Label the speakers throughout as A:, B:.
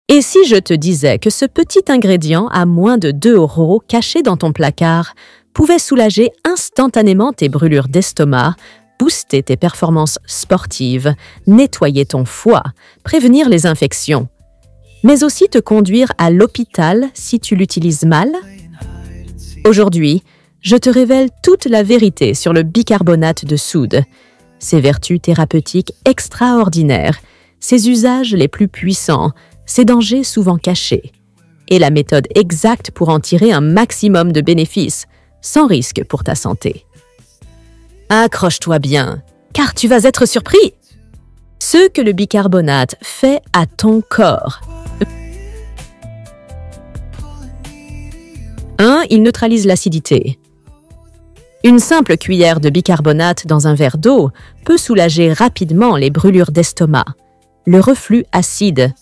A: Et si je te disais que ce petit ingrédient à moins de 2 € caché dans ton placard pouvait soulager instantanément tes brûlures d'estomac, booster tes performances sportives, nettoyer ton foie, prévenir les infections, mais aussi te conduire à l'hôpital si tu l'utilises mal? Aujourd'hui, je te révèle toute la vérité sur le bicarbonate de soude, ses vertus thérapeutiques extraordinaires, ses usages les plus puissants, ses dangers souvent cachés, et la méthode exacte pour en tirer un maximum de bénéfices, sans risque pour ta santé. Accroche-toi bien, car tu vas être surpris. Ce que le bicarbonate fait à ton corps. 1. Il neutralise l'acidité. Une simple cuillère de bicarbonate dans un verre d'eau peut soulager rapidement les brûlures d'estomac, le reflux acide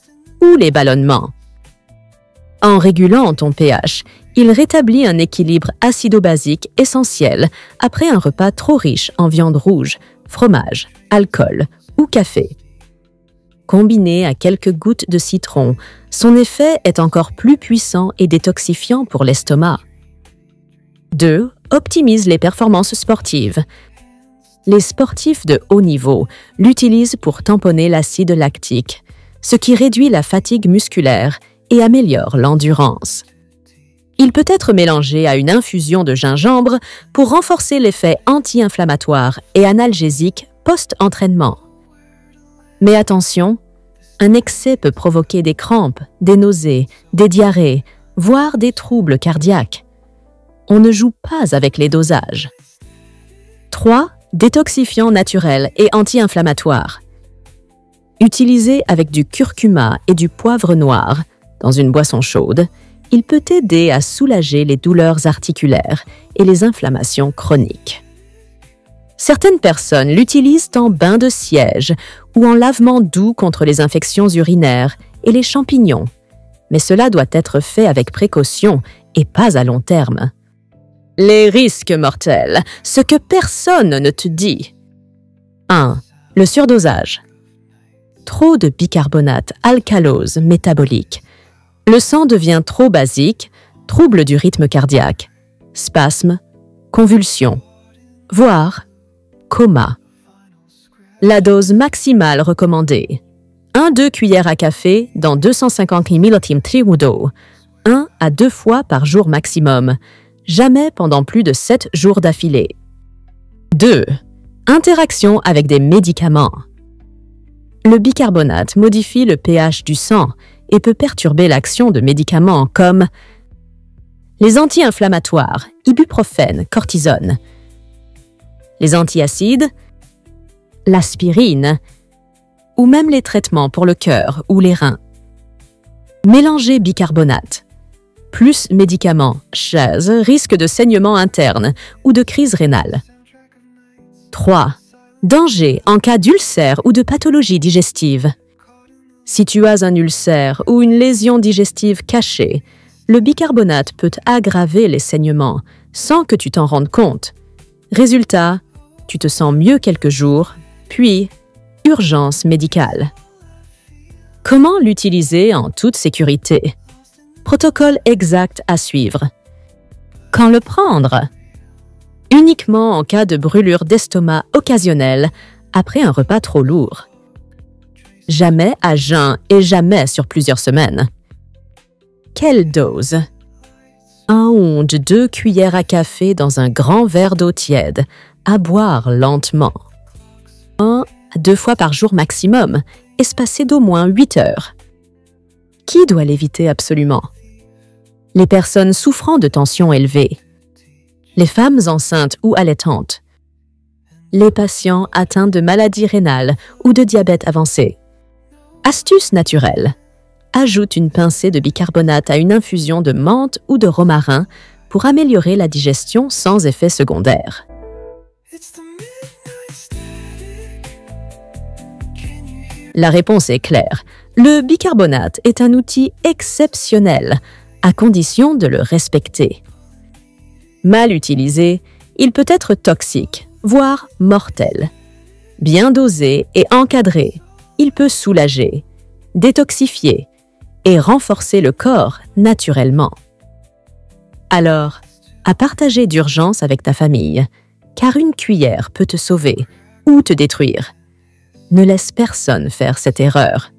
A: ou les ballonnements. En régulant ton pH, il rétablit un équilibre acido-basique essentiel après un repas trop riche en viande rouge, fromage, alcool ou café. Combiné à quelques gouttes de citron, son effet est encore plus puissant et détoxifiant pour l'estomac. 2. Optimise les performances sportives. Les sportifs de haut niveau l'utilisent pour tamponner l'acide lactique, ce qui réduit la fatigue musculaire et améliore l'endurance. Il peut être mélangé à une infusion de gingembre pour renforcer l'effet anti-inflammatoire et analgésique post-entraînement. Mais attention, un excès peut provoquer des crampes, des nausées, des diarrhées, voire des troubles cardiaques. On ne joue pas avec les dosages. 3. Détoxifiant naturel et anti-inflammatoire. Utilisé avec du curcuma et du poivre noir dans une boisson chaude, il peut aider à soulager les douleurs articulaires et les inflammations chroniques. Certaines personnes l'utilisent en bain de siège ou en lavement doux contre les infections urinaires et les champignons, mais cela doit être fait avec précaution et pas à long terme. Les risques mortels, ce que personne ne te dit. 1. Le surdosage. Trop de bicarbonate alcalose métabolique. Le sang devient trop basique, trouble du rythme cardiaque, spasmes, convulsions, voire coma. La dose maximale recommandée. 1-2 cuillères à café dans 250 ml d'eau, 1 à 2 fois par jour maximum, jamais pendant plus de 7 jours d'affilée. 2. Interaction avec des médicaments. Le bicarbonate modifie le pH du sang et peut perturber l'action de médicaments comme les anti-inflammatoires, ibuprofène, cortisone, les antiacides, l'aspirine, ou même les traitements pour le cœur ou les reins. Mélanger bicarbonate, plus médicaments, chaise, risque de saignement interne ou de crise rénale. 3. Danger en cas d'ulcère ou de pathologie digestive. Si tu as un ulcère ou une lésion digestive cachée, le bicarbonate peut aggraver les saignements sans que tu t'en rendes compte. Résultat, tu te sens mieux quelques jours, puis urgence médicale. Comment l'utiliser en toute sécurité? Protocole exact à suivre. Quand le prendre? Uniquement en cas de brûlure d'estomac occasionnelle après un repas trop lourd. Jamais à jeun et jamais sur plusieurs semaines. Quelle dose? 1 ou 2 cuillères à café dans un grand verre d'eau tiède, à boire lentement. 1 à 2 fois par jour maximum, espacé d'au moins 8 heures. Qui doit l'éviter absolument? Les personnes souffrant de tension élevée, les femmes enceintes ou allaitantes, les patients atteints de maladies rénales ou de diabète avancé. Astuce naturelle. Ajoute une pincée de bicarbonate à une infusion de menthe ou de romarin pour améliorer la digestion sans effet secondaire. La réponse est claire. Le bicarbonate est un outil exceptionnel, à condition de le respecter. Mal utilisé, il peut être toxique, voire mortel. Bien dosé et encadré, il peut soulager, détoxifier et renforcer le corps naturellement. Alors, à partager d'urgence avec ta famille, car une cuillère peut te sauver ou te détruire. Ne laisse personne faire cette erreur.